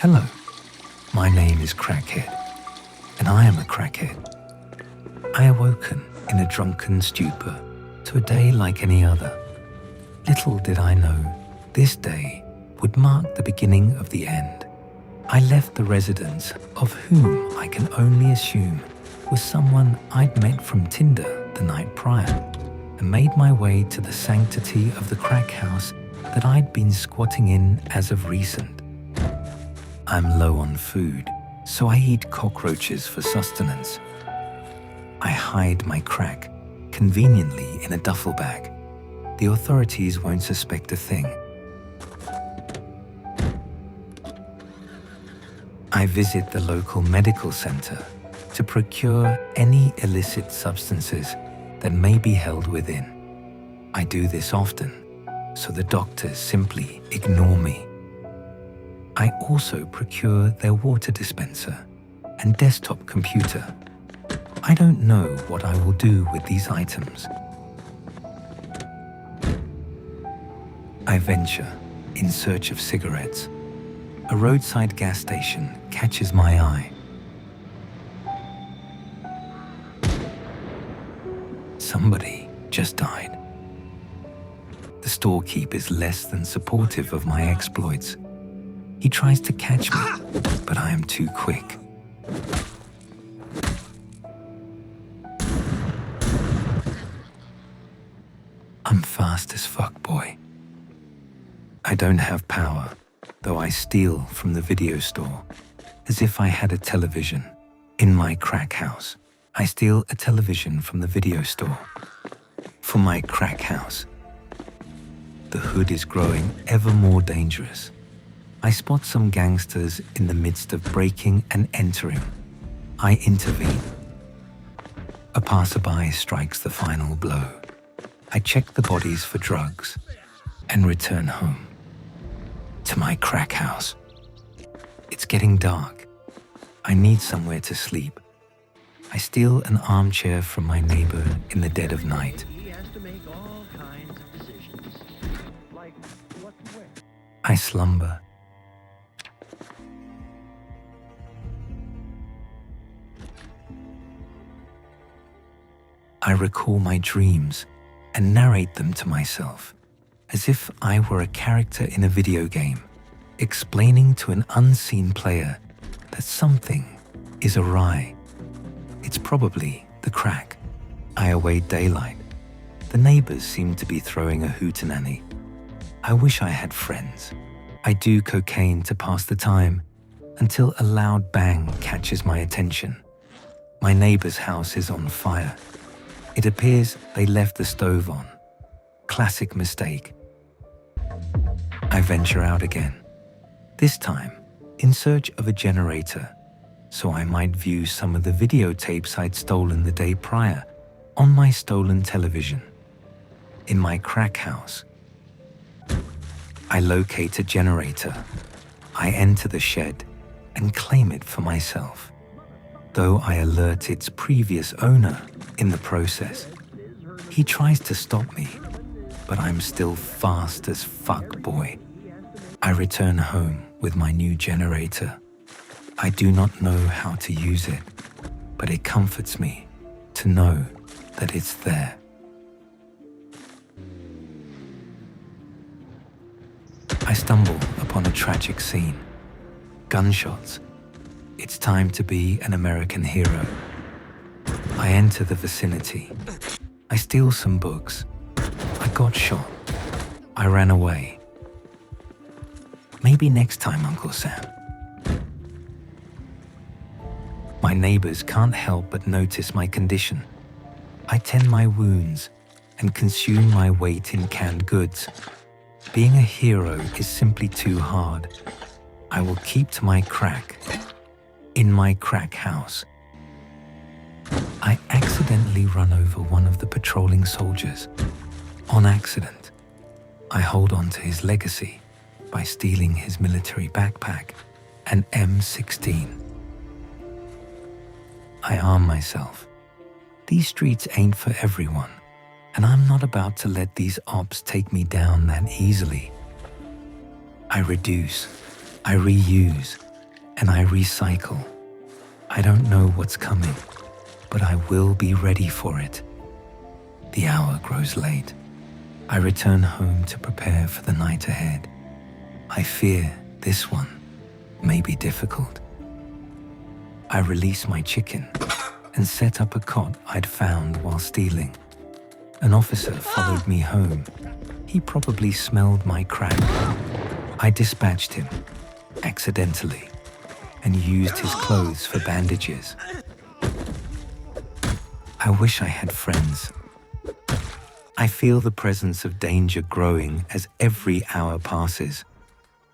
Hello, my name is Crackhead, and I am a crackhead. I awoken in a drunken stupor to a day like any other. Little did I know this day would mark the beginning of the end. I left the residence of whom I can only assume was someone I'd met from Tinder the night prior, and made my way to the sanctity of the crack house that I'd been squatting in as of recent. I'm low on food, so I eat cockroaches for sustenance. I hide my crack conveniently in a duffel bag. The authorities won't suspect a thing. I visit the local medical center to procure any illicit substances that may be held within. I do this often, so the doctors simply ignore me. I also procure their water dispenser and desktop computer. I don't know what I will do with these items. I venture in search of cigarettes. A roadside gas station catches my eye. Somebody just died. The storekeeper is less than supportive of my exploits. He tries to catch me, but I am too quick. I'm fast as fuck, boy. I don't have power, though I steal from the video store, as if I had a television. In my crack house, I steal a television from the video store. For my crack house. The hood is growing ever more dangerous. I spot some gangsters in the midst of breaking and entering. I intervene. A passerby strikes the final blow. I check the bodies for drugs and return home. To my crack house. It's getting dark. I need somewhere to sleep. I steal an armchair from my neighbor in the dead of night. I slumber. I recall my dreams and narrate them to myself, as if I were a character in a video game, explaining to an unseen player that something is awry. It's probably the crack. I await daylight. The neighbors seem to be throwing a hootenanny. I wish I had friends. I do cocaine to pass the time until a loud bang catches my attention. My neighbor's house is on fire. It appears they left the stove on. Classic mistake. I venture out again, this time in search of a generator, so I might view some of the videotapes I'd stolen the day prior on my stolen television. In my crack house, I locate a generator. I enter the shed and claim it for myself, though I alert its previous owner in the process. He tries to stop me, but I'm still fast as fuck, boy. I return home with my new generator. I do not know how to use it, but it comforts me to know that it's there. I stumble upon a tragic scene. Gunshots. It's time to be an American hero. I enter the vicinity. I steal some books. I got shot. I ran away. Maybe next time, Uncle Sam. My neighbors can't help but notice my condition. I tend my wounds and consume my weight in canned goods. Being a hero is simply too hard. I will keep to my crack. In my crack house. I accidentally run over one of the patrolling soldiers. On accident. I hold on to his legacy by stealing his military backpack, an M16. I arm myself. These streets ain't for everyone, and I'm not about to let these ops take me down that easily. I reduce, I reuse, and I recycle. I don't know what's coming, but I will be ready for it. The hour grows late. I return home to prepare for the night ahead. I fear this one may be difficult. I release my chicken and set up a cot I'd found while stealing. An officer followed me home. He probably smelled my crack. I dispatched him, accidentally, and used his clothes for bandages. I wish I had friends. I feel the presence of danger growing as every hour passes.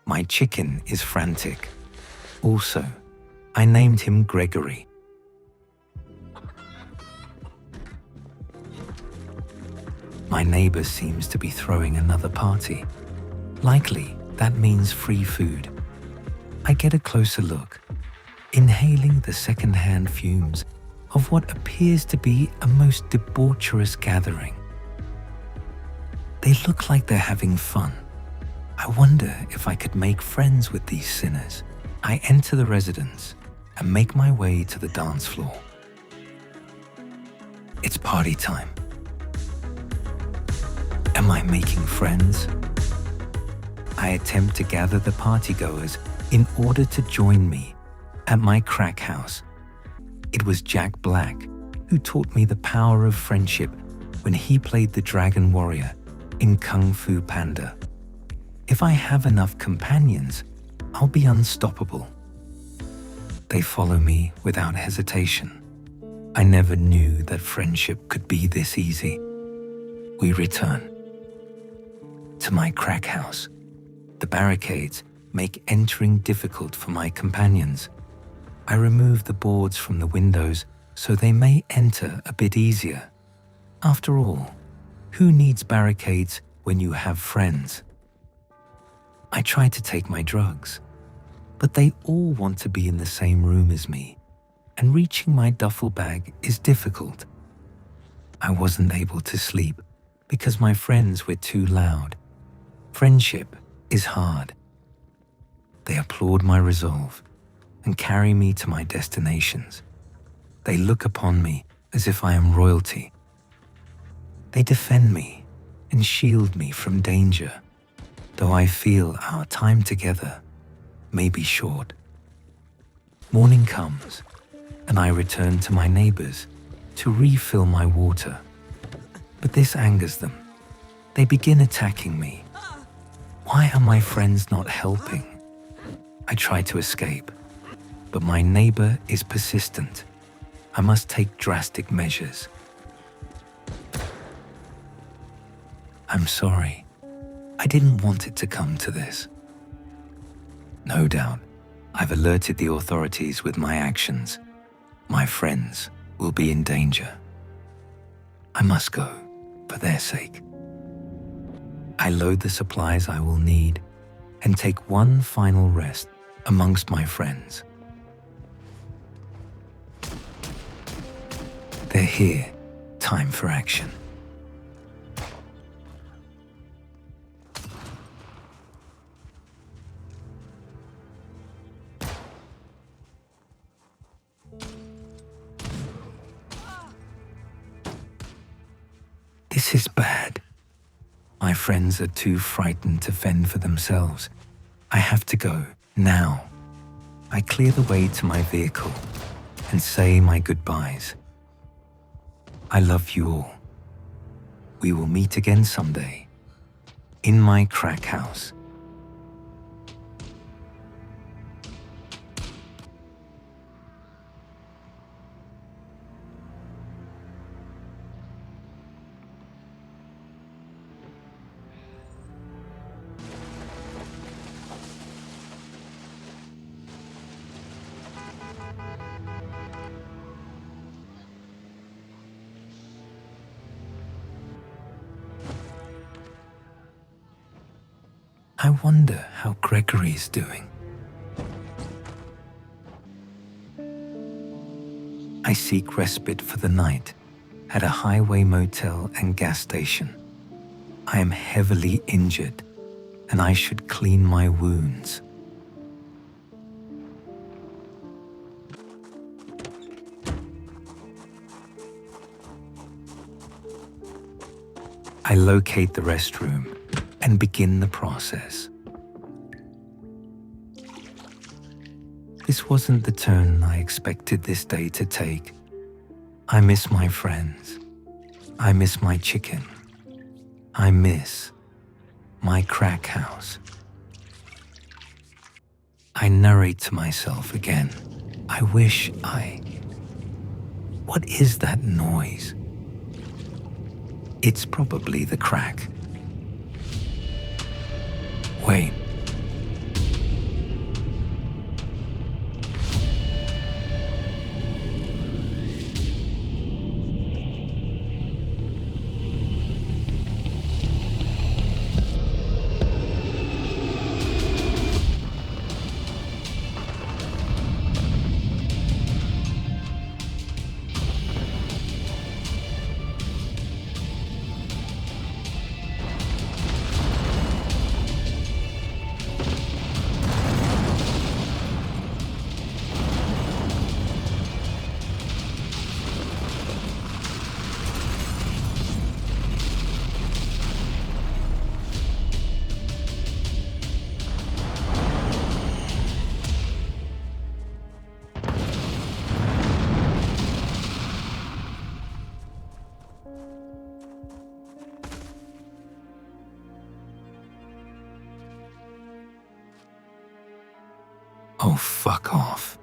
My chicken is frantic. Also, I named him Gregory. My neighbor seems to be throwing another party. Likely, that means free food. I get a closer look, inhaling the second-hand fumes of what appears to be a most debaucherous gathering. They look like they're having fun. I wonder if I could make friends with these sinners. I enter the residence and make my way to the dance floor. It's party time. Am I making friends? I attempt to gather the partygoers in order to join me at my crack house. It was Jack Black who taught me the power of friendship when he played the Dragon Warrior in Kung Fu Panda. If I have enough companions, I'll be unstoppable. They follow me without hesitation. I never knew that friendship could be this easy. We return to my crack house. The barricades make entering difficult for my companions. I remove the boards from the windows so they may enter a bit easier. After all, who needs barricades when you have friends? I try to take my drugs, but they all want to be in the same room as me, and reaching my duffel bag is difficult. I wasn't able to sleep because my friends were too loud. Friendship is hard. They applaud my resolve and carry me to my destinations. They look upon me as if I am royalty. They defend me and shield me from danger, though I feel our time together may be short. Morning comes, and I return to my neighbors to refill my water. But this angers them. They begin attacking me. Why are my friends not helping? I try to escape, but my neighbor is persistent. I must take drastic measures. I'm sorry. I didn't want it to come to this. No doubt, I've alerted the authorities with my actions. My friends will be in danger. I must go, for their sake. I load the supplies I will need and take one final rest amongst my friends. They're here. Time for action. This is bad. My friends are too frightened to fend for themselves. I have to go, now. I clear the way to my vehicle and say my goodbyes. I love you all. We will meet again someday, in my crack house. I wonder how Gregory's doing. I seek respite for the night at a highway motel and gas station. I am heavily injured, and I should clean my wounds. I locate the restroom and begin the process. This wasn't the turn I expected this day to take. I miss my friends. I miss my chicken. I miss my crack house. I narrate to myself again. I wish I... What is that noise? It's probably the crack. Wait. Oh, fuck off.